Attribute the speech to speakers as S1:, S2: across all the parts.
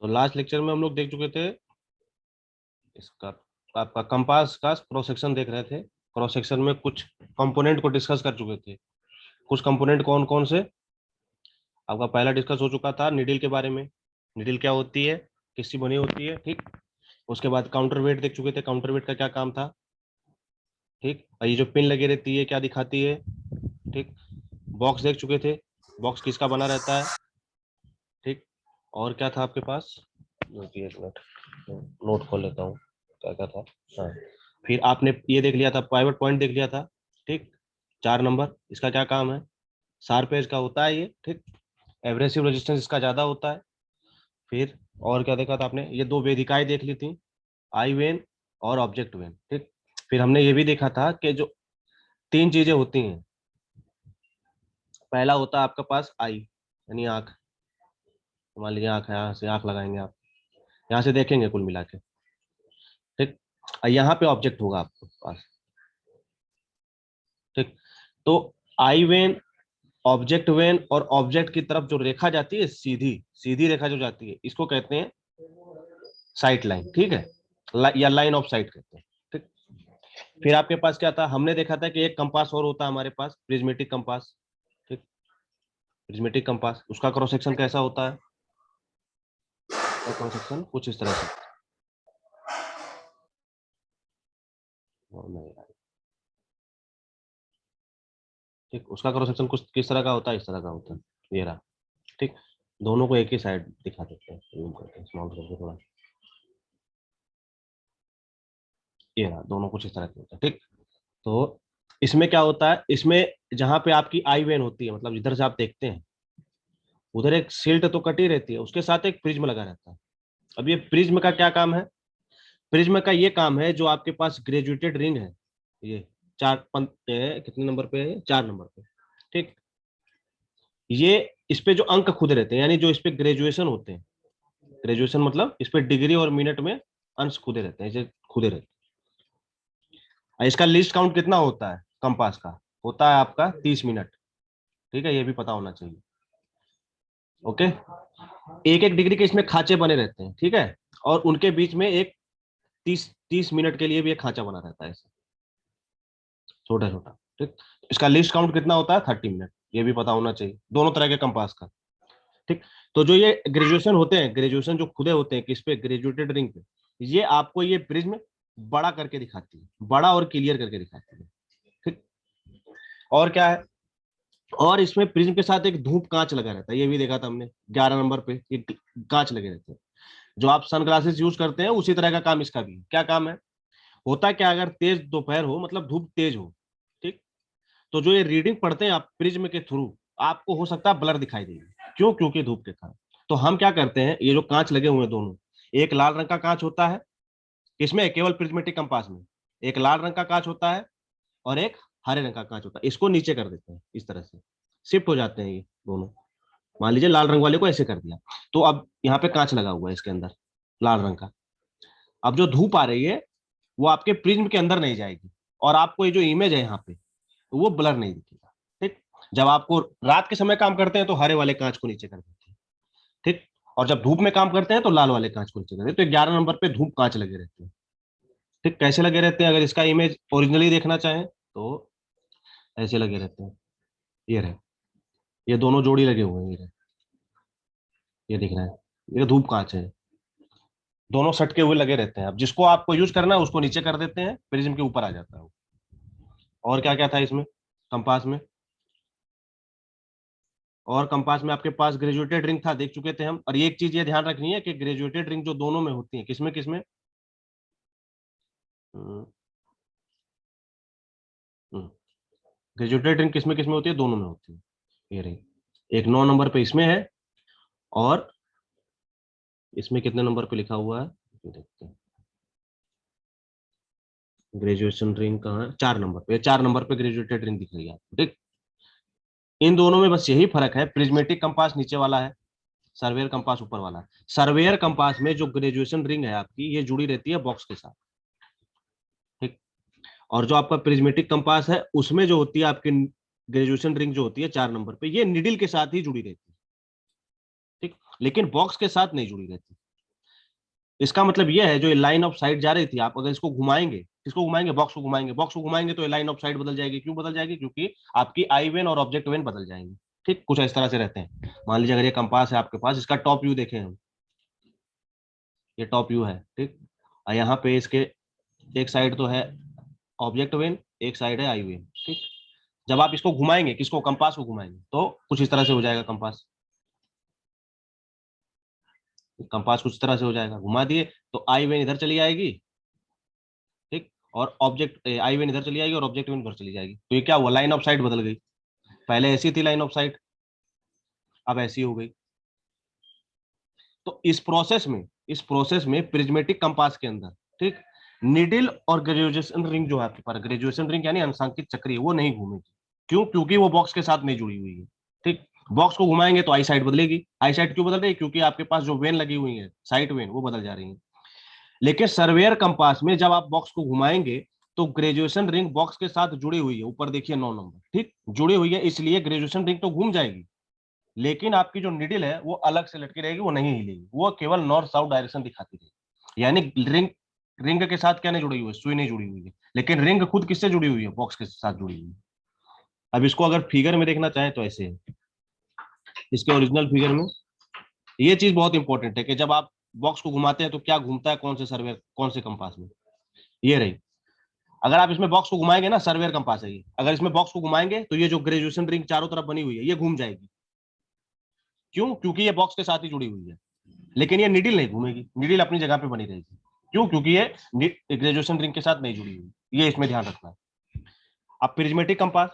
S1: तो last lecture में हम लोग देख चुके थे इसका, आपका कंपास का क्रॉस सेक्शन देख रहे थे। क्रॉस सेक्शन में कुछ कंपोनेंट को डिस्कस कर चुके थे। कुछ कंपोनेंट कौन कौन से, आपका पहला डिस्कस हो चुका था निडिल के बारे में। निडिल क्या होती है, किससे बनी होती है, ठीक। उसके बाद काउंटर वेट देख चुके थे, काउंटर वेट का क्या काम था, ठीक। और ये जो पिन लगी रहती है क्या दिखाती है, ठीक। बॉक्स देख चुके थे, बॉक्स किसका बना रहता है, ठीक। और क्या था आपके पास, एक मिनट नोट खोल लेता हूँ, क्या क्या था। हाँ, फिर आपने ये देख लिया था, पाइवट पॉइंट देख लिया था, ठीक। 4 नंबर, इसका क्या काम है, शार्प एज का होता है ये, ठीक। एब्रेसिव रेजिस्टेंस इसका ज्यादा होता है। फिर और क्या देखा था आपने, ये 2 वेदिकाएं देख ली थी, आई वेन और ऑब्जेक्ट वेन, ठीक। फिर हमने ये भी देखा था कि जो 3 चीजें होती हैं, पहला होता है आपके पास आई यानी आंख। मान लीजिए आंख है, यहाँ से आंख लगाएंगे आप, यहाँ से देखेंगे कुल मिला के, ठीक। और यहाँ पे ऑब्जेक्ट होगा आपके पास, ठीक। तो आई वेन, ऑब्जेक्ट वेन और ऑब्जेक्ट की तरफ जो रेखा जाती है, सीधी सीधी रेखा जो जाती है, इसको कहते हैं साइट लाइन, ठीक है, या लाइन ऑफ साइट कहते हैं, ठीक। फिर आपके पास क्या था, हमने देखा था कि एक कंपास और होता है हमारे पास, प्रिज्मेटिक कंपास, ठीक। प्रिज्मेटिक कंपास, उसका क्रॉस सेक्शन कैसा होता है, क्रॉस सेक्शन कुछ इस तरह से, ठीक। उसका क्रॉस सेक्शन कुछ किस तरह का होता है, इस तरह का होता है, ये रहा, ठीक। दोनों को एक ही साइड दिखा देते हैं, जूम करते हैं स्मॉल करके थोड़ा, ये रहा, दोनों कुछ इस तरह के होता है, ठीक। तो इसमें क्या होता है, इसमें जहां पे आपकी आई वेन होती है, मतलब इधर से आप देखते हैं उधर एक सिल्ट तो कटी रहती है, उसके साथ एक प्रिज्म लगा रहता है। अब ये प्रिज्म का क्या काम है, प्रिज्म का ये काम है, जो आपके पास ग्रेजुएटेड रिंग है, ये कितने नंबर पे है, 4 नंबर पे, ठीक। ये इस पे जो अंक खुदे रहते हैं, यानी जो इस पे ग्रेजुएशन होते हैं, ग्रेजुएशन मतलब इस पे डिग्री और मिनट में अंश खुदे रहते हैं, इसे खुदे रहते हैं। इसका लिस्ट काउंट कितना होता है, कंपास का होता है आपका 30 मिनट, ठीक है, ये भी पता होना चाहिए, ओके। एक एक डिग्री के इसमें खांचे बने रहते हैं, ठीक है, और उनके बीच में एक 30 30 मिनट के लिए भी एक खांचा बना रहता है, छोटा छोटा, ठीक। इसका लिस्ट काउंट कितना होता है, 30 मिनट, ये भी पता होना चाहिए दोनों तरह के कंपास का, ठीक। तो जो ये ग्रेजुएशन होते हैं, ग्रेजुएशन जो खुदे होते हैं किस पे, ग्रेजुएटेड रिंग पे, ये आपको ये प्रिज्म बड़ा करके दिखाती है, बड़ा और क्लियर करके दिखाती है, ठीक। और क्या है, और इसमें प्रिज्म के साथ एक धूप कांच लगा रहता है, ये भी देखा था हमने 11 नंबर पे, ये कांच लगे रहते हैं, जो आप सनग्लासेस यूज करते हैं उसी तरह का काम इसका भी है। क्या काम है, होता क्या, अगर तेज दोपहर हो, मतलब धूप तेज हो, ठीक, तो जो ये रीडिंग पढ़ते हैं आप प्रिज्म के थ्रू, आपको हो सकता है ब्लर दिखाई देगी, क्यों, क्योंकि धूप के कारण। तो हम क्या करते हैं, ये जो कांच लगे हुए हैं दोनों, एक लाल रंग का कांच होता है, इसमें केवल प्रिज्मेटिक कंपास में एक लाल रंग का कांच होता है, और एक हरे रंग का कांच होता है, इसको नीचे कर देते हैं, इस तरह से शिफ्ट हो जाते हैं ये दोनों। मान लीजिए लाल रंग वाले को ऐसे कर दिया, तो अब यहाँ पे कांच लगा हुआ है इसके अंदर, लाल रंग का। अब जो धूप आ रही है वो आपके प्रिज्म के अंदर नहीं जाएगी, और आपको ये जो इमेज है यहाँ पे, तो वो ब्लर नहीं दिखेगा, ठीक। जब आपको रात के समय काम करते हैं तो हरे वाले कांच को नीचे कर देते हैं, ठीक। और जब धूप में काम करते हैं तो लाल वाले कांच को नीचे कर देते हैं। तो 11 नंबर पे धूप कांच लगे रहते हैं, ठीक। कैसे लगे रहते हैं, अगर इसका इमेज ओरिजिनली देखना चाहें तो ऐसे लगे रहते हैं, ये रहे, ये दोनों जोड़ी लगे हुए हैं, ये दिख रहा है, ये धूप कांच है, दोनों सटके हुए लगे रहते हैं। अब जिसको आपको यूज करना है उसको नीचे कर देते हैं, प्रिज्म के ऊपर आ जाता है वो। और क्या क्या था इसमें कंपास में, और कंपास में आपके पास ग्रेजुएटेड रिंग था, देख चुके थे हम। और एक चीज ये ध्यान रखनी है कि ग्रेजुएटेड रिंग जो दोनों में होती है, किसमें किसमें, ग्रेजुएटेड रिंग किसमें किसमें होती है, दोनों में होती है, ये रही। एक 9 नंबर पे इसमें है, और इसमें कितने नंबर पे लिखा हुआ है, देखते हैं, ग्रेजुएशन रिंग कहाँ है, 4 नंबर पे, 4 नंबर पे ग्रेजुएटेड रिंग दिख रही है आपको, ठीक। इन दोनों में बस यही फर्क है, प्रिज्मेटिक कंपास नीचे वाला है, सर्वेयर कंपास ऊपर वाला है। सर्वेयर कंपास में जो ग्रेजुएशन रिंग है आपकी, ये जुड़ी रहती है बॉक्स के साथ, ठीक। और जो आपका प्रिज्मेटिक कंपास है उसमें जो होती है आपकी ग्रेजुएशन रिंग जो होती है 4 नंबर पे, ये निडिल के साथ ही जुड़ी रहती है, ठीक, लेकिन बॉक्स के साथ नहीं जुड़ी रहती। इसका मतलब ये है, जो ये लाइन ऑफ साइट जा रही थी, आप अगर इसको घुमाएंगे, किसको घुमाएंगे, बॉक्स को घुमाएंगे, बॉक्स को घुमाएंगे तो ये लाइन ऑफ साइट बदल जाएगी। क्यों बदल जाएगी? क्योंकि आपकी आई वेन और ऑब्जेक्ट वेन बदल जाएंगे। ठीक, कुछ इस तरह से रहते हैं। मान लीजिए अगर ये कंपास है आपके पास, इसका टॉप व्यू देखें हम, ये टॉप व्यू है, ठीक। और यहाँ पे इसके एक साइड तो है ऑब्जेक्ट वेन, एक साइड है आई वेन, ठीक। जब आप इसको घुमाएंगे, किसको, कंपास को घुमाएंगे, तो कुछ इस तरह से हो जाएगा कंपास। कंपास कुछ तरह से हो जाएगा, घुमा दिए तो आई वेन इधर चली आएगी, ठीक। और ऑब्जेक्ट आई वेन इधर चली जाएगी और ऑब्जेक्ट वेन इधर चली जाएगी। तो ये क्या हुआ, लाइन ऑफ साइट बदल गई। पहले ऐसी थी लाइन ऑफ साइट, अब ऐसी हो गई। तो इस प्रोसेस में प्रिज्मेटिक कंपास के अंदर, ठीक, निडिल और ग्रेजुएशन रिंग जो है आपके पास, ग्रेजुएशन रिंग यानी अंशांकित चक्रीय, वो नहीं घूमेगी। क्यों? क्योंकि वो बॉक्स के साथ नहीं जुड़ी हुई है, ठीक। बॉक्स को घुमाएंगे तो आई साइड बदलेगी। आई साइड क्यों बदल रही है? क्योंकि आपके पास जो वेन लगी हुई है, साइट वेन, वो बदल जा रही है। लेकिन सर्वेयर कंपास में जब आप बॉक्स को घुमाएंगे तो ग्रेजुएशन रिंग बॉक्स के साथ जुड़ी हुई है, ऊपर देखिए 9 नंबर, ठीक, जुड़ी हुई है, इसलिए ग्रेजुएशन रिंग तो घूम जाएगी, लेकिन आपकी जो निडिल है वो अलग से लटकी रहेगी, वो नहीं हिलेगी, वो केवल नॉर्थ साउथ डायरेक्शन दिखाती रहेगी। यानी रिंग रिंग के साथ क्या नहीं जुड़ी हुई है, सुई नहीं जुड़ी हुई है, लेकिन रिंग खुद किससे जुड़ी हुई है, बॉक्स के साथ जुड़ी हुई है। अब इसको अगर फिगर में देखना चाहे तो ऐसे है, इसके ओरिजिनल फिगर में। ये चीज बहुत इंपॉर्टेंट है कि जब आप बॉक्स को घुमाते हैं तो क्या घूमता है, कौन से सर्वे, कौन से कंपास में, ये रही। अगर आप इसमें बॉक्स को घुमाएंगे ना, सर्वेयर कंपास है ये, अगर इसमें बॉक्स को घुमाएंगे तो ये जो ग्रेजुएशन रिंग चारों तरफ बनी हुई है ये घूम जाएगी। क्यों? क्योंकि ये बॉक्स के साथ ही जुड़ी हुई है। लेकिन ये निडिल नहीं घूमेगी, निडिल अपनी जगह पे बनी रहेगी। क्यों? क्योंकि ये ग्रेजुएशन रिंग के साथ नहीं जुड़ी हुई, ये इसमें ध्यान रखना है। अब प्रिज्मेटिक कंपास,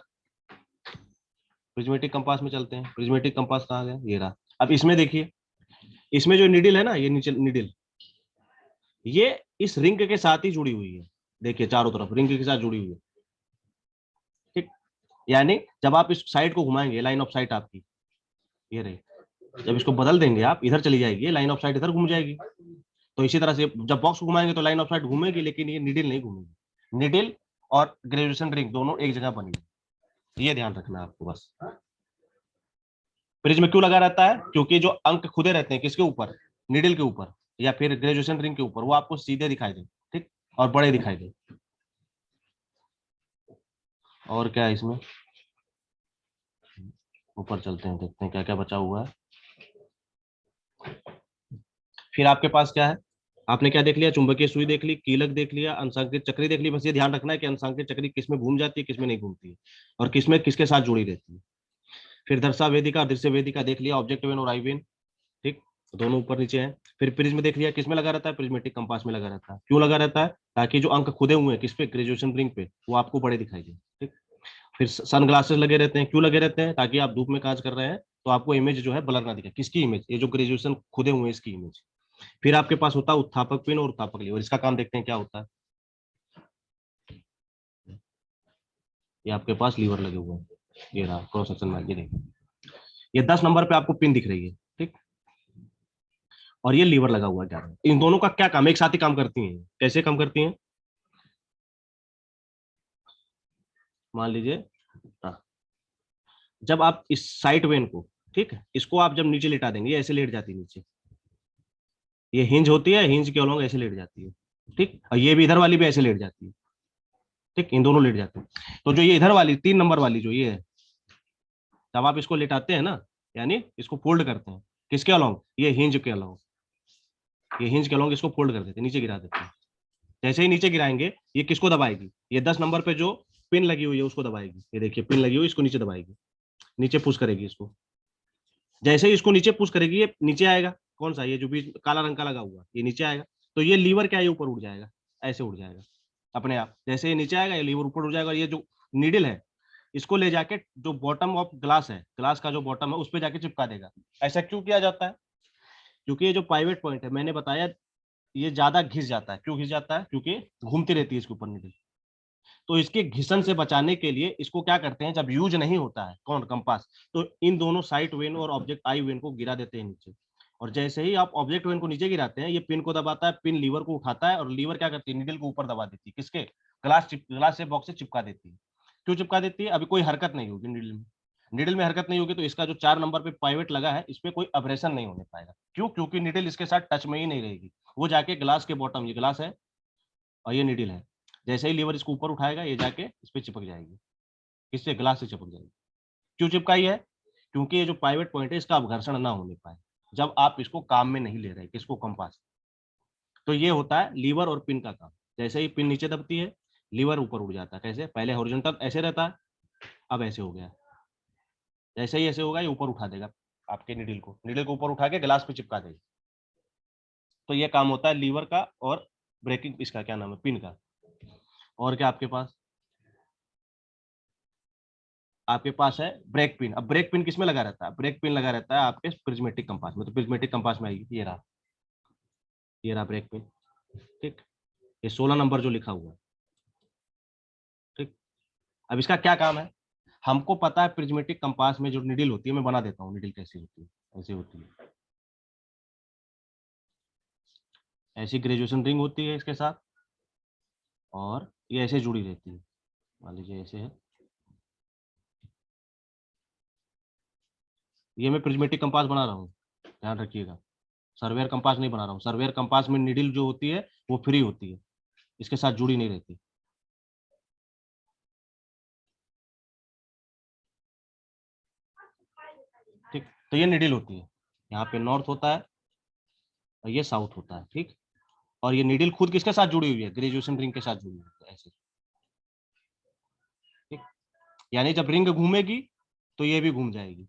S1: प्रिज्मेटिक कंपास में चलते हैं। प्रिज्मेटिक कंपास कहाँ गया, ये रहा। अब इसमें देखिए, इसमें जो निडिल है ना, ये नीचे निडिल, ये इस रिंग के साथ ही जुड़ी हुई है। देखिए चारों तरफ रिंग के साथ जुड़ी हुई है, ठीक। यानी जब आप इस साइड को घुमाएंगे, लाइन ऑफ साइट आपकी ये रही, जब इसको बदल देंगे आप, इधर चली जाएगी लाइन ऑफ साइट, इधर घूम जाएगी। तो इसी तरह से जब बॉक्स घुमाएंगे तो लाइन ऑफ साइट घूमेगी, लेकिन ये निडिल नहीं घूमेगी। निडिल और ग्रेजुएशन रिंग दोनों एक जगह बनी है, ये ध्यान रखना है आपको बस। प्रिज्म क्यों लगा रहता है? क्योंकि जो अंक खुदे रहते हैं किसके ऊपर, निडिल के ऊपर या फिर ग्रेजुएशन रिंग के ऊपर, वो आपको सीधे दिखाई दे, ठीक, और बड़े दिखाई दे। और क्या है इसमें, ऊपर चलते हैं, देखते हैं क्या क्या बचा हुआ है। फिर आपके पास क्या है, आपने क्या देख लिया, चुंबकीय सुई देख ली, कीलक देख लिया, अंशांकित चक्री देख ली। बस ये ध्यान रखना है कि अंशांकित चक्री किसमें घूम जाती है, किसमें नहीं घूमती है, और किसमें किसके साथ जुड़ी रहती है। फिर दर्शा वेदिका, दृश्य वेदिका देख लिया, ऑब्जेक्ट वेन और आई वेन, ठीक, दोनों ऊपर नीचे हैं। फिर प्रिज्म देख लिया, किसमें लगा रहता है, प्रिज्मेटिक कंपास में लगा रहता है। क्यों लगा रहता है? ताकि जो अंक खुदे हुए हैं किस पे, ग्रेजुएशन रिंग पे, वो आपको बड़े दिखाई दे, ठीक। फिर सन ग्लासेस लगे रहते हैं। क्यों लगे रहते हैं? ताकि आप धूप में काज कर रहे हैं तो आपको इमेज जो है ब्लर ना दिखे। किसकी इमेज? ये जो ग्रेजुएशन खुदे हुए हैं इसकी इमेज। फिर आपके पास होता है उत्थापक पिन और उत्थापक लीवर। इसका काम देखते हैं क्या होता है। ये आपके पास लीवर लगे हुए हैं, ये रहा क्रॉस सेक्शन में, ये देखिए, ये 10 नंबर पे आपको पिन दिख रही है, ठीक, और ये लीवर लगा हुआ है 11। इन दोनों का क्या काम, एक साथ ही काम करती हैं। कैसे काम करती हैं? मान लीजिए, हाँ, जब आप इस साइट वेन को, ठीक है, इसको आप जब नीचे लेटा देंगे, ये ऐसे लेट जाती है नीचे, ये हिंज होती है, हिंज के अलोंग ऐसे लेट जाती है, ठीक, और ये भी इधर वाली भी ऐसे लेट जाती है, ठीक, इन दोनों लेट जाते हैं। तो जो ये इधर वाली 3 नंबर वाली जो ये है, जब आप इसको लेटाते हैं ना, यानी इसको फोल्ड करते हैं, किसके अलोंग, ये हिंज के अलोंग, ये हिंज के अलोंग इसको फोल्ड कर देते हैं, नीचे गिरा देते हैं। जैसे ही नीचे गिराएंगे, ये किसको दबाएगी, ये 10 नंबर पे जो पिन लगी हुई है उसको दबाएगी। ये देखिए पिन लगी हुई, इसको नीचे दबाएगी, नीचे पुश करेगी इसको। जैसे ही इसको नीचे पुश करेगी, ये नीचे आएगा। कौन सा, ये जो बीच काला रंग का लगा हुआ, ये नीचे आएगा। तो ये लीवर क्या है, ये ऊपर उड़ जाएगा, ऐसे उड़ जाएगा अपने आप। जैसे ये नीचे आएगा, ये लीवर ऊपर उड़ जाएगा, और ये जो नीडल है इसको ले जाके जो बॉटम ऑफ ग्लास है, ग्लास का जो बॉटम है उस पर जाके चिपका देगा। ऐसा क्यों किया जाता है? क्योंकि ये जो पाइवेट पॉइंट है, मैंने बताया, ये ज्यादा घिस जाता है। क्यों घिस जाता है? क्योंकि घूमती रहती है इसके ऊपर निडल। तो इसके घिसन से बचाने के लिए इसको क्या करते हैं, जब यूज नहीं होता है कौन, कंपास, तो इन दोनों साइट वेन और ऑब्जेक्ट आई वेन को गिरा देते हैं नीचे। और जैसे ही आप ऑब्जेक्ट वेन को नीचे गिराते हैं, ये पिन को दबाता है, पिन लीवर को उठाता है, और लीवर क्या करती है, निडल को ऊपर दबा देती है, किसके, ग्लास से बॉक्स से चिपका देती है। क्यों चिपका देती है? अभी कोई हरकत नहीं होगी निडल में, निडल में हरकत नहीं होगी तो इसका जो 4 नंबर पे पाइवट लगा है इस पे कोई अब्रेशन नहीं होने पाएगा। क्यों? क्योंकि निडल इसके साथ टच में ही नहीं रहेगी, वो जाके ग्लास के बॉटम, ये ग्लास है और ये निडल है, जैसे ही लीवर इसको ऊपर उठाएगा ये जाके इस पे चिपक जाएगी। किससे? ग्लास से चिपक जाएगी। क्यों चिपकाई है? क्योंकि ये जो पाइवट पॉइंट है इसका अपघर्षण ना होने पाए जब आप इसको काम में नहीं ले रहे, किसको? कंपास। तो ये होता है लीवर और पिन का काम। जैसे ही पिन नीचे दबती है लीवर ऊपर उड़ जाता है। कैसे? पहले हॉरिजॉन्टल ऐसे रहता है, अब ऐसे हो गया। जैसे ही ऐसे होगा ये ऊपर उठा देगा आपके निडल को ऊपर उठा के ग्लास पे चिपका देगा। तो ये काम होता है लीवर का और ब्रेकिंग, इसका क्या नाम है, पिन का। और क्या आपके पास है ब्रेक पिन। अब ब्रेक पिन किसमें लगा रहता है? ब्रेक पिन लगा रहता है आपके प्रिज्मेटिक कंपास में। तो प्रिज्मेटिक कंपास में आएगी, ये रहा ब्रेक पिन। ठीक, ये 16 नंबर जो लिखा हुआ है। ठीक, अब इसका क्या काम है? हमको पता है प्रिज्मेटिक कंपास में जो निडल होती है, मैं बना देता हूँ निडल कैसी होती है। ऐसी होती है, ऐसी ग्रेजुएशन रिंग होती है इसके साथ, और ये ऐसे जुड़ी रहती है। मान लीजिए ऐसे है, ये मैं प्रिज्मेटिक कंपास बना रहा हूँ, ध्यान रखिएगा। सर्वेयर कंपास नहीं बना रहा हूँ। सर्वेयर कंपास में निडल जो होती है वो फ्री होती है, इसके साथ जुड़ी नहीं रहती। ठीक, तो ये निडल होती है, यहाँ पे नॉर्थ होता है और ये साउथ होता है। ठीक, और ये निडल खुद किसके साथ जुड़ी हुई है? ग्रेजुएशन रिंग के साथ जुड़ी हुई है, ऐसे। ठीक, यानी जब रिंग घूमेगी तो ये भी घूम जाएगी,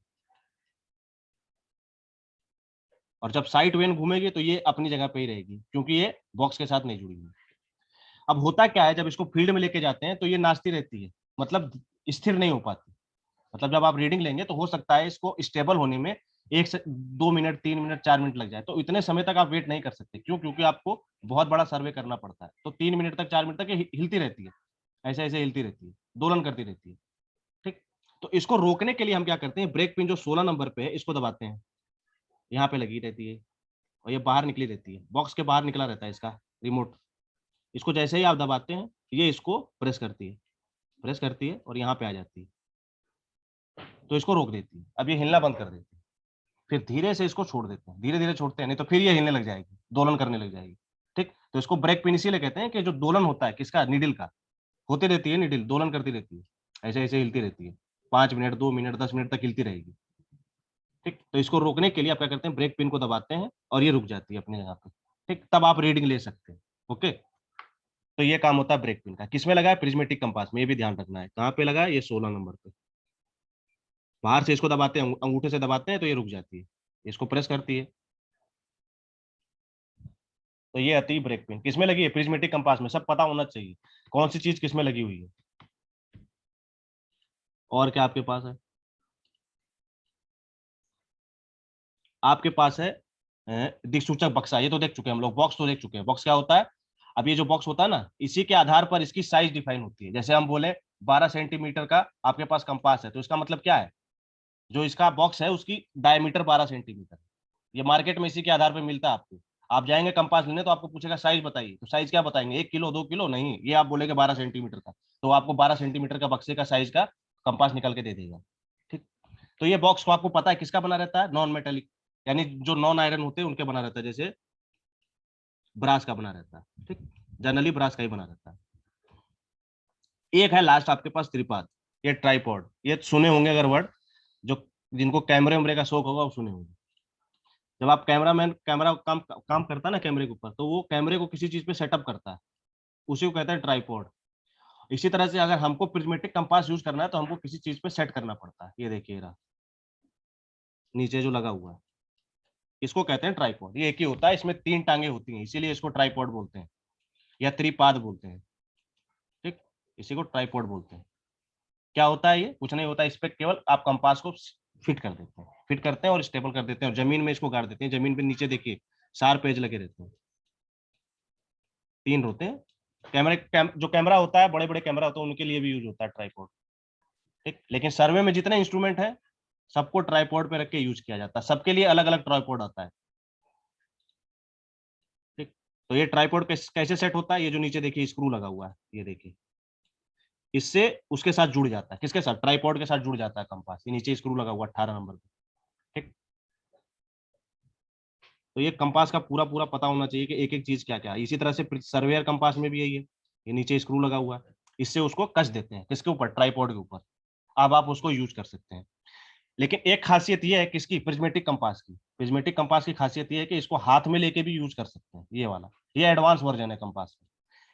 S1: और जब साइड वेन घूमेगी तो ये अपनी जगह पे ही रहेगी, क्योंकि ये बॉक्स के साथ नहीं जुड़ी हुई। अब होता क्या है, जब इसको फील्ड में लेके जाते हैं तो ये नाचती रहती है, मतलब स्थिर नहीं हो पाती। मतलब जब आप रीडिंग लेंगे तो हो सकता है इसको स्टेबल होने में 1 से 2 मिनट, 3 मिनट, 4 मिनट लग जाए। तो इतने समय तक आप वेट नहीं कर सकते। क्यों? क्योंकि आपको बहुत बड़ा सर्वे करना पड़ता है। तो 3 मिनट तक, 4 मिनट तक ये हिलती रहती है, ऐसे ऐसे हिलती रहती है, दोलन करती रहती है। ठीक, तो इसको रोकने के लिए हम क्या करते हैं, ब्रेक पिन जो 16 नंबर पे है इसको दबाते हैं, यहाँ पे लगी रहती है और ये बाहर निकली रहती है, बॉक्स के बाहर निकला रहता है इसका रिमोट। इसको जैसे ही आप दबाते हैं ये इसको प्रेस करती है और यहाँ पे आ जाती है, तो इसको रोक देती है। अब ये हिलना बंद कर देती है, फिर धीरे से इसको छोड़ देते हैं, धीरे धीरे छोड़ते हैं, नहीं तो फिर ये हिलने लग जाएगी, दोलन करने लग जाएगी। ठीक, तो इसको ब्रेक पिन इसीलिए कहते हैं कि जो दोलन होता है किसका? निडल का, होती रहती है निडल, दोलन करती रहती है, ऐसे ऐसे हिलती रहती है, 5 मिनट, 2 मिनट, 10 मिनट तक हिलती रहेगी। ठीक, तो इसको रोकने के लिए आप क्या करते हैं, ब्रेक पिन को दबाते हैं और ये रुक जाती है अपनी जगह पे। ठीक, तब आप रीडिंग ले सकते हैं। ओके, तो ये काम होता है ब्रेक पिन का। किसमें लगा है? प्रिज्मेटिक कंपास में। ये भी ध्यान रखना है कहाँ पे लगा है, ये 16 नंबर पे। बाहर से इसको दबाते हैं, अंगूठे से दबाते हैं तो ये रुक जाती है, इसको प्रेस करती है, तो ये आती है ब्रेक पिन। किसमें लगी है? प्रिज्मेटिक कंपास में। सब पता होना चाहिए कौन सी चीज किसमें लगी हुई है। और क्या आपके पास है? आपके पास है दिक्सूचक बक्सा। ये तो देख चुके हैं हम लोग, बॉक्स तो देख चुके हैं। बॉक्स क्या होता है? अब ये जो बॉक्स होता है ना, इसी के आधार पर इसकी साइज डिफाइन होती है। जैसे हम बोले 12 सेंटीमीटर का आपके पास कंपास है, तो इसका मतलब क्या है? जो इसका बॉक्स है उसकी डायमीटर 12 सेंटीमीटर। ये मार्केट में इसी के आधार पर मिलता है आपको। आप जाएंगे कंपास लेने तो आपको पूछेगा साइज बताइए, तो साइज क्या बताएंगे? 1 किलो, 2 किलो नहीं, ये आप बोलेगे 12 सेंटीमीटर का, तो आपको 12 सेंटीमीटर का बक्से का साइज का कंपास निकाल के दे देगा। ठीक, तो ये बॉक्स को आपको पता है किसका बना रहता है? नॉन मेटेलिक, यानी जो नॉन आयरन होते हैं उनके बना रहता है, जैसे ब्रास का बना रहता है। ठीक, जनरली ब्रास का ही बना रहता है। एक है लास्ट आपके पास त्रिपाद, ये ट्राईपॉड। ये सुने होंगे अगर वर्ड, जो जिनको कैमरे वैमरे का शौक होगा वो सुने होंगे। जब आप कैमरा काम करता है ना कैमरे के ऊपर, तो वो कैमरे को किसी चीज पे सेटअप करता है, उसी को कहते हैं ट्राईपॉड। इसी तरह से अगर हमको प्रिज्मेटिक कंपास यूज करना है तो हमको किसी चीज पे सेट करना पड़ता है। ये देखिए रहा नीचे जो लगा हुआ है, इसको कहते हैं ट्राईपॉड। ये एक ही होता है, इसमें 3 टांगे होती हैं, इसीलिए इसको ट्राईपॉड बोलते हैं या त्रिपाद बोलते हैं। ठीक, इसी को ट्राईपॉड बोलते हैं। क्या होता है? ये कुछ नहीं होता, इस पे केवल आप कंपास को फिट कर देते हैं, फिट करते हैं और स्टेबल कर देते हैं, और जमीन में इसको गाड़ देते हैं। जमीन पे नीचे देखिए शार्प एज लगे रहते हैं, 3 होते हैं। जो कैमरा होता है, बड़े बड़े कैमरा होते हैं, उनके लिए भी यूज होता है ट्राईपॉड। ठीक, लेकिन सर्वे में जितने इंस्ट्रूमेंट है सबको ट्राईपॉड पे रख के यूज किया जाता है, सबके लिए अलग अलग ट्राईपॉड आता है। ठीक, तो ये ट्राईपॉड कैसे सेट होता है? ये जो नीचे देखिए स्क्रू लगा हुआ है, ये देखिए इससे उसके साथ जुड़ जाता है, किसके साथ, ट्राइपॉड के साथ जुड़ जाता है कंपास। ये नीचे स्क्रू लगा हुआ 18 नंबर पे, ठीक। तो ये कंपास का पूरा पूरा पता होना चाहिए कि एक एक चीज क्या क्या है। इसी तरह से सर्वेयर कंपास में भी यही है, ये नीचे स्क्रू लगा हुआ है, इससे उसको कस देते हैं, किसके ऊपर, ट्राइपॉड के ऊपर। अब आप उसको यूज कर सकते हैं। लेकिन एक खासियत ये है किसकी, प्रिज्मेटिक कंपास की। प्रिज्मेटिक कंपास की खासियत ये है कि इसको हाथ में लेके भी यूज कर सकते हैं, ये वाला, ये एडवांस वर्जन है कंपास का,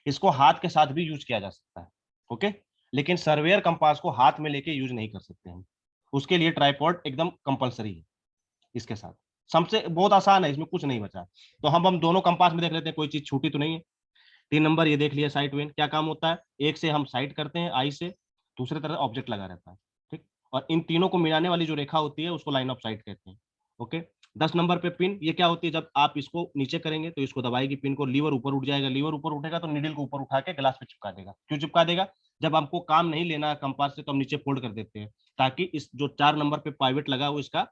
S1: इसको हाथ के साथ भी यूज किया जा सकता है। ओके। लेकिन सर्वेयर कंपास को हाथ में लेके यूज नहीं कर सकते हम, उसके लिए ट्राइपॉड एकदम कंपलसरी है इसके साथ। सबसे बहुत आसान है, इसमें कुछ नहीं बचा। तो हम दोनों कंपास में देख लेते हैं, कोई चीज छूटी तो नहीं है। 3 नंबर ये देख लिया, साइट वेन क्या काम होता है, एक से हम साइट करते हैं आई से, दूसरी तरफ ऑब्जेक्ट लगा रहता है, ठीक। और इन तीनों को मिलाने वाली जो रेखा होती है उसको लाइन ऑफ साइट कहते हैं। ओके। 10 नंबर पे पिन, ये क्या होती है, जब आप इसको नीचे करेंगे तो इसको दबाएगी पिन को, लीवर ऊपर उठ जाएगा, लीवर ऊपर उठेगा तो नीडल को ऊपर उठा के ग्लास पे चिपका देगा। क्यों चिपका देगा, जब हमको काम नहीं लेना है कंपास से तो हम नीचे फोल्ड कर देते हैं, ताकि इस जो 4 नंबर पे पाइवेट लगा हो इसका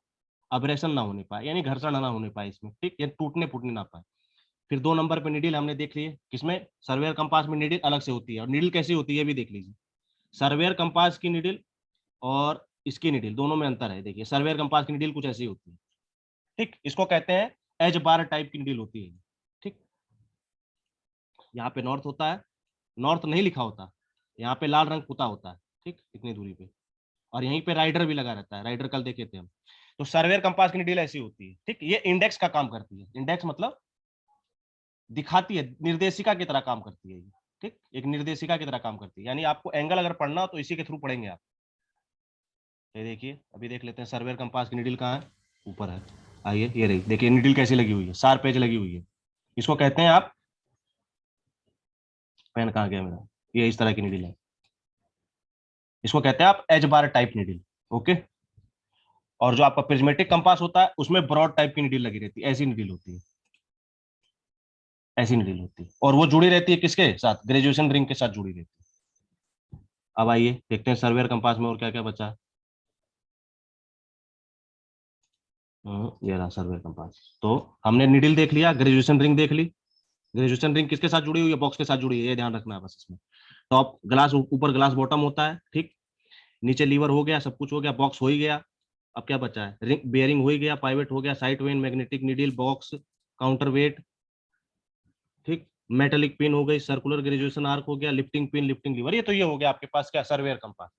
S1: अब्रेशन ना होने पाए, यानी घर्षण ना होने पाए इसमें, ठीक, ये टूटने फूटने ना पाए। फिर 2 नंबर पे नीडल हमने देख लिए, किसमें, सर्वेयर कंपास में नीडल अलग से होती है, और नीडल कैसी होती है ये भी देख लीजिए। सर्वेयर कंपास की नीडल और इसकी नीडल दोनों में अंतर है, देखिए सर्वेयर कंपास की नीडल कुछ ऐसी होती है, ठीक, इसको कहते हैं एज बार टाइप की नीडल होती है, ठीक। यहाँ पे नॉर्थ होता है, नॉर्थ नहीं लिखा होता, यहाँ पे लाल रंग पुता होता है, ठीक, इतनी दूरी पे। और यहीं पे राइडर भी लगा रहता है, राइडर कल देखे थे हम। तो सर्वेयर कंपास की नीडल ऐसी होती है, ठीक, ये इंडेक्स का काम करती है, इंडेक्स मतलब दिखाती है, निर्देशिका की तरह काम करती है ये, ठीक, एक निर्देशिका की तरह काम करती है, यानी आपको एंगल अगर पढ़ना हो तो इसी के थ्रू पढ़ेंगे आप। ये देखिए, अभी देख लेते हैं सर्वेयर कंपास की नीडल कहाँ है, ऊपर है। आइए, ये रही, देखिए नीडल कैसी लगी हुई है, शार्प एज लगी हुई है। इसको कहते हैं आप, पेन कहाँ गया मेरा, ये इस तरह की नीडल है, इसको कहते हैं आप एज बार टाइप नीडल। ओके। और जो आपका प्रिज्मेटिक कंपास होता है उसमें ब्रॉड टाइप की नीडल लगी रहती है, ऐसी नीडल होती है, ऐसी नीडल होती है, और वो जुड़ी रहती है किसके साथ, ग्रेजुएशन रिंग के साथ जुड़ी रहती है। अब आइए देखते हैं सर्वेयर कंपास में और क्या क्या बचा। ये रहा सर्वेयर कंपास। तो हमने नीडल देख लिया, ग्रेजुएशन रिंग देख ली। ग्रेजुएशन रिंग किसके साथ जुड़ी हुई है, बॉक्स के साथ जुड़ी है, ये ध्यान रखना है बस इसमें। टॉप ग्लास, ऊपर ग्लास बॉटम होता है, ठीक। नीचे लीवर हो गया, सब कुछ हो गया, बॉक्स हो ही गया। अब क्या बचा है, रिंग बेयरिंग हो ही गया, पाइवेट हो गया, site when, magnetic needle, box, counter wait, ठीक। मेटेलिक पिन हो गई, सर्कुलर ग्रेजुएशन आर्क हो गया, लिफ्टिंग पिन, लिफ्टिंग लीवर, ये तो ये हो गया आपके पास क्या, सर्वेयर कंपास।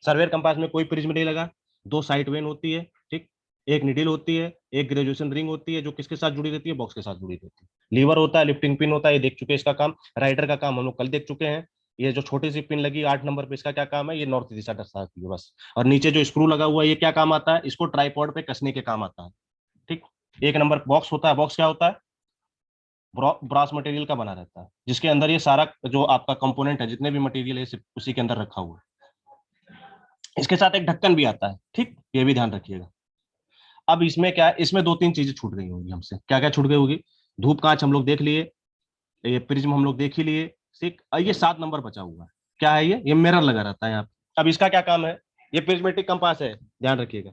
S1: सर्वेयर कंपास में कोई प्रिज्म नहीं लगा, 2 साइट वेन होती है, ठीक। एक निडिल होती है, एक ग्रेजुएशन रिंग होती है जो किसके साथ जुड़ी रहती है, बॉक्स के साथ जुड़ी रहती है। लीवर होता है, लिफ्टिंग पिन होता है, ये देख चुके हैं इसका काम। राइडर का काम हम लोग कल देख चुके हैं। ये जो छोटी सी पिन लगी 8 नंबर पे, इसका क्या काम है, ये नॉर्थ दिशा दर्शाती है बस। और नीचे जो स्क्रू लगा हुआ है ये क्या काम आता है, इसको ट्राइपॉड पे कसने के काम आता है, ठीक। 1 नंबर बॉक्स होता है, बॉक्स क्या होता है, ब्रास मटेरियल का बना रहता है, जिसके अंदर ये सारा जो आपका कंपोनेंट है, जितने भी मटेरियल है उसी के अंदर रखा हुआ है। इसके साथ एक ढक्कन भी आता है, ठीक, ये भी ध्यान रखिएगा। अब इसमें क्या है, इसमें 2-3 चीजें छूट गई होंगी हमसे, क्या क्या छूट गई होगी, धूप कांच हम लोग देख लिए, ये प्रिज्म हम लोग देख ही लिए, ठीक। ये 7 नंबर बचा हुआ है, क्या है ये मिरर लगा रहता है यहाँ पे। अब इसका क्या काम है, ये प्रिज्मेटिक कंपास है, ध्यान रखिएगा।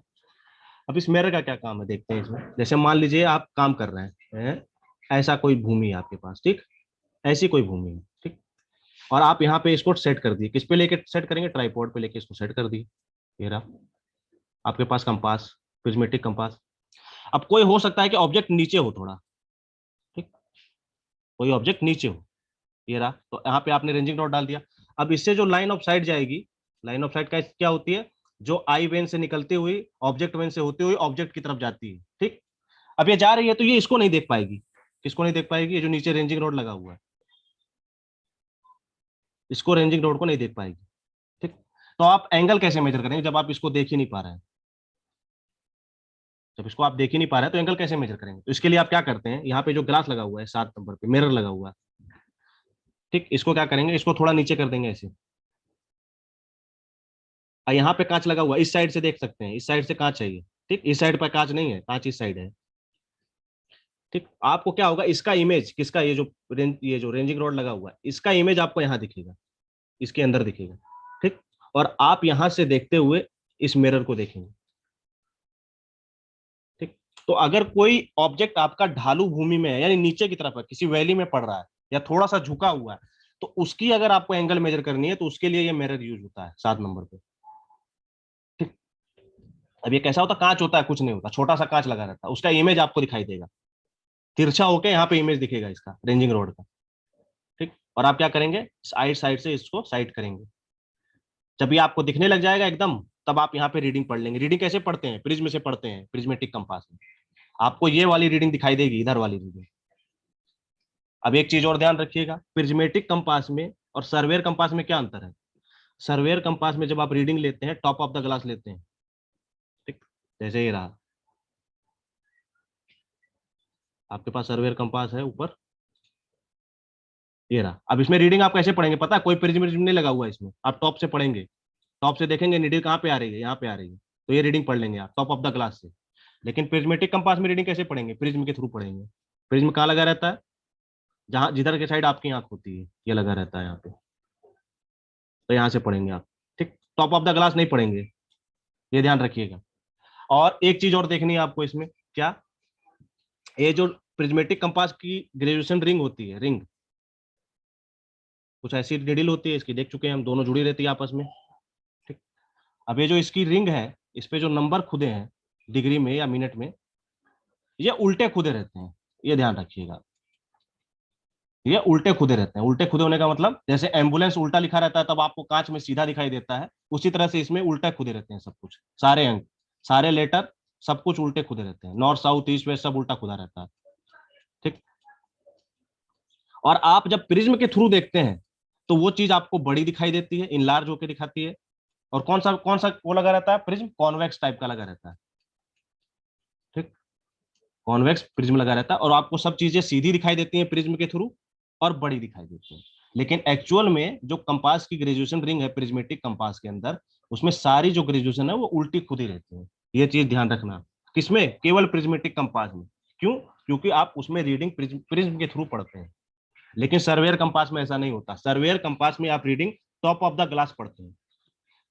S1: अब इस मिरर का क्या काम है देखते हैं इसमें। जैसे मान लीजिए आप काम कर रहे हैं, ऐसा कोई भूमि है आपके पास, ठीक, ऐसी कोई भूमि है, ठीक। और आप यहाँ पे इसको सेट कर दिए, किस पे लेके सेट करेंगे, ट्राइपॉड पे लेके इसको सेट कर दिए। ये रहा आपके पास कंपास, प्रिज्मेटिक कंपास। अब कोई हो सकता है कि ऑब्जेक्ट नीचे हो थोड़ा, ठीक, कोई ऑब्जेक्ट नीचे हो, ये रहा, तो यहाँ पे आपने रेंजिंग रॉड डाल दिया। अब इससे जो लाइन ऑफ साइट जाएगी, लाइन ऑफ साइट का क्या होती है, जो आई वेन से निकलती हुई ऑब्जेक्ट वेन से होती हुई ऑब्जेक्ट की तरफ जाती है, ठीक। अब ये जा रही है तो ये इसको नहीं देख पाएगी, किसको नहीं देख पाएगी, ये जो नीचे रेंजिंग रोड लगा हुआ है, इसको रेंजिंग रोड को नहीं देख पाएगी, ठीक। तो आप एंगल कैसे मेजर करेंगे जब आप इसको देख ही नहीं पा रहे हैं, जब इसको आप देख ही नहीं पा रहे हैं तो एंगल कैसे मेजर करेंगे। तो इसके लिए आप क्या करते हैं, यहाँ पे जो ग्लास लगा हुआ है 7 नंबर पे, मिरर लगा हुआ है, ठीक, इसको क्या करेंगे, इसको थोड़ा नीचे कर देंगे ऐसे। और यहाँ पे कांच लगा हुआ है, इस साइड से देख सकते हैं, इस साइड से कांच है ये, ठीक, इस साइड पर कांच नहीं है, कांच इस साइड है, ठीक। आपको क्या होगा, इसका इमेज किसका, ये जो रेंजिंग रॉड लगा हुआ है इसका इमेज आपको यहाँ दिखेगा, इसके अंदर दिखेगा, ठीक। और आप यहां से देखते हुए इस मिरर को देखेंगे, ठीक। तो अगर कोई ऑब्जेक्ट आपका ढालू भूमि में है, यानी नीचे की तरफ है, किसी वैली में पड़ रहा है या थोड़ा सा झुका हुआ है, तो उसकी अगर आपको एंगल मेजर करनी है तो उसके लिए ये मिरर यूज होता है 7 नंबर पे। ठीक। अब ये कैसा होता है, कांच होता है, कुछ नहीं होता, छोटा सा कांच लगा रहता है, उसका इमेज आपको दिखाई देगा, तिरछा होके यहाँ पे इमेज दिखेगा इसका रेंजिंग रोड का। ठीक। और आप क्या करेंगे, साइड साइड से इसको साइड करेंगे, जब ये आपको दिखने लग जाएगा एकदम, तब आप यहाँ पे रीडिंग पढ़ लेंगे। रीडिंग कैसे पढ़ते हैं, प्रिज्म से पढ़ते हैं, प्रिज्मेटिक कंपास में। आपको ये वाली रीडिंग दिखाई देगी, इधर वाली रीडिंग। अब एक चीज और ध्यान रखिएगा, प्रिज्मेटिक कंपास में और सर्वेयर कंपास में क्या अंतर है। सर्वेयर कंपास में जब आप रीडिंग लेते हैं, टॉप ऑफ द ग्लास लेते हैं। ठीक। जैसे ये रहा, आपके पास सर्वेयर कंपास है ऊपर, ये रहा। अब इसमें रीडिंग आप कैसे पढ़ेंगे पता है, कोई प्रिज्म नहीं लगा हुआ है इसमें, आप टॉप से पढ़ेंगे। टॉप से देखेंगे नीडल कहाँ पे आ रही है, यहाँ पे आ रही है, तो ये रीडिंग पढ़ लेंगे आप टॉप ऑफ द ग्लास से। लेकिन प्रिज्मेटिक कंपास में रीडिंग कैसे पढ़ेंगे, प्रिज्म के थ्रू पढ़ेंगे। प्रिज्म कहाँ लगा रहता है, जहां जिधर के साइड आपकी आंख होती है, ये लगा रहता है यहाँ पे, तो यहाँ से पढ़ेंगे आप। ठीक। टॉप ऑफ द ग्लास नहीं पढ़ेंगे, ये ध्यान रखिएगा। और एक चीज और देखनी है आपको इसमें, क्या, ये जो प्रिज्मेटिक कंपास की ग्रेजुएशन रिंग होती है, रिंग कुछ ऐसी निडिल होती है इसकी, देख चुके हैं हम, दोनों जुड़ी रहती है आपस में। ठीक। अब ये जो इसकी रिंग है, इस पे जो नंबर खुदे हैं डिग्री में या मिनट में, ये उल्टे खुदे रहते हैं, ये ध्यान रखिएगा। ये उल्टे खुदे रहते हैं। उल्टे खुदे होने का मतलब, जैसे एम्बुलेंस उल्टा लिखा रहता है तब आपको कांच में सीधा दिखाई देता है, उसी तरह से इसमें उल्टा खुदे रहते हैं सब कुछ, सारे अंक, सारे लेटर, सब कुछ उल्टे खुदे रहते हैं, नॉर्थ साउथ ईस्ट वेस्ट सब उल्टा खुदा रहता है। ठीक। और आप जब प्रिज्म के थ्रू देखते हैं तो वो चीज आपको बड़ी दिखाई देती है, इनलार्ज होकर दिखाती है। और कौन सा वो लगा रहता है, प्रिज्म कॉन्वेक्स टाइप का लगा रहता है। ठीक। कॉन्वेक्स प्रिज्म लगा रहता है, और आपको सब चीजें सीधी दिखाई देती हैं प्रिज्म के थ्रू, और बड़ी दिखाई देती है। लेकिन एक्चुअल में जो कंपास की ग्रेजुएशन रिंग है प्रिज्मेटिक कंपास के अंदर, उसमें सारी जो ग्रेजुएशन है वो उल्टी खुदी रहती है। ये चीज ध्यान रखना, किसमें, केवल प्रिज्मेटिक कंपास में। क्यों, क्योंकि आप उसमें रीडिंग प्रिज्म के थ्रू पढ़ते हैं। लेकिन सर्वेयर कंपास में ऐसा नहीं होता। सर्वेयर कंपास में आप reading top of the glass पढ़ते हैं,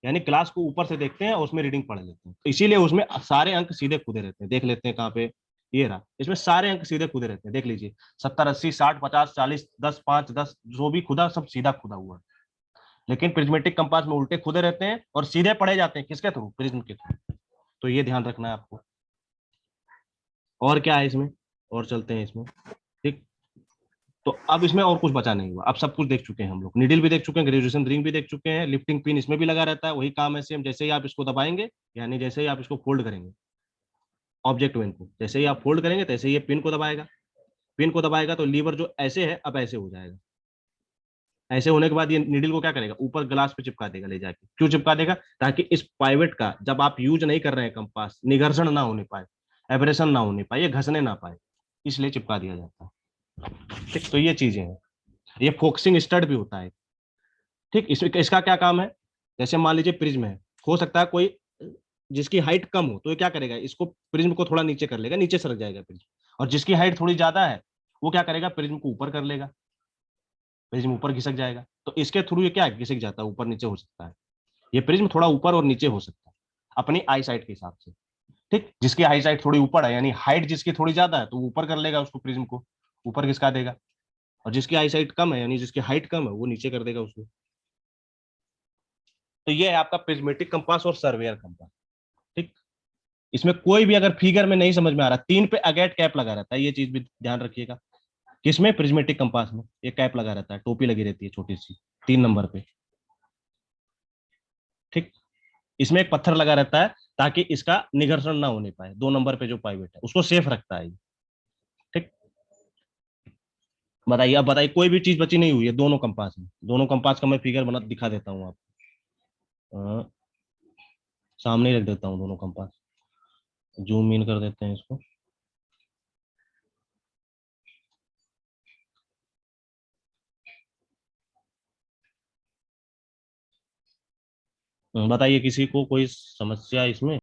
S1: यानी क्लास को ऊपर से देखते हैं और उसमें रीडिंग पढ़ लेते हैं, तो इसीलिए उसमें सारे अंक सीधे खुदे रहते हैं। देख लेते हैं कहाँ पे, ये रहा, इसमें सारे अंक सीधे खुदे रहते हैं, देख लीजिए, 70 80 60 50 40 10 जो भी खुदा, सब सीधा खुदा हुआ है। लेकिन प्रिज्मेटिक कंपास में उल्टे खुदे रहते हैं और सीधे पढ़े जाते हैं, किसके थ्रू, प्रिज्म के थ्रू। तो ये ध्यान रखना है आपको। और क्या है इसमें, और चलते हैं इसमें। ठीक। तो अब इसमें और कुछ बचा नहीं हुआ, अब सब कुछ देख चुके हैं हम लोग, नीडल भी देख चुके हैं, ग्रेजुएशन रिंग भी देख चुके हैं, लिफ्टिंग पिन इसमें भी लगा रहता है, वही काम है सेम। जैसे ही आप इसको दबाएंगे, यानी जैसे ही आप इसको फोल्ड करेंगे, ऑब्जेक्ट वेन को जैसे ही आप फोल्ड करेंगे, तैसे ही ये पिन को दबाएगा। पिन को दबाएगा तो लीवर जो ऐसे है, अब ऐसे हो जाएगा। ऐसे होने के बाद ये नीडल को क्या करेगा, ऊपर ग्लास पे चिपका देगा ले जाके। क्यों चिपका देगा, ताकि इस पाइवेट का जब आप यूज नहीं कर रहे हैं कंपास, निघर्षण ना होने पाए, एब्रेशन ना होने पाए, ये घसने ना पाए, इसलिए चिपका दिया जाता है। ठीक। तो ये चीजें हैं, ये फोकसिंग स्टड भी होता है। ठीक। इसमें इसका क्या काम है, जैसे मान लीजिए प्रिज्म है, हो सकता है कोई जिसकी हाइट कम हो, तो ये क्या करेगा, इसको प्रिज्म को थोड़ा नीचे कर लेगा, नीचे सरक जाएगा प्रिज्म। और जिसकी हाइट थोड़ी ज्यादा है, वो क्या करेगा, प्रिज्म को ऊपर कर लेगा, प्रिज्म ऊपर घिसक जाएगा। तो इसके थ्रू ये क्या है, घिसक जाता है, ऊपर नीचे हो सकता है। ये प्रिज्म थोड़ा ऊपर और नीचे हो सकता है अपनी आई साइट के हिसाब से। ठीक। जिसकी आई साइट थोड़ी ऊपर है, यानी हाइट जिसकी थोड़ी ज्यादा है, तो वो ऊपर कर लेगा उसको, प्रिज्म को ऊपर घिसका देगा। और जिसकी आई साइट कम है, यानी जिसकी हाइट कम है, वो नीचे कर देगा उसको। तो ये है आपका प्रिज्मेटिक कंपास और सर्वेयर कंपास। ठीक। इसमें कोई भी अगर फिगर में नहीं समझ में आ रहा, 3 पे अगेट कैप लगा रहता है, ये चीज भी ध्यान रखिएगा। किसमें, प्रिज्मेटिक कंपास में ये कैप लगा रहता है, टोपी लगी रहती है छोटी सी, 3 नंबर पे। ठीक। इसमें एक पत्थर लगा रहता है, ताकि इसका निघर्षण ना होने पाए, 2 नंबर पे जो पाइवेट है उसको सेफ रखता है। ठीक। बताइए, अब बताइए, कोई भी चीज बची नहीं हुई है दोनों कंपास में। दोनों कंपास का मैं फिगर बना दिखा देता हूँ आपको, सामने ही रख देता हूँ दोनों कंपास, जूम इन कर देते हैं इसको। बताइए, किसी को कोई समस्या इसमें।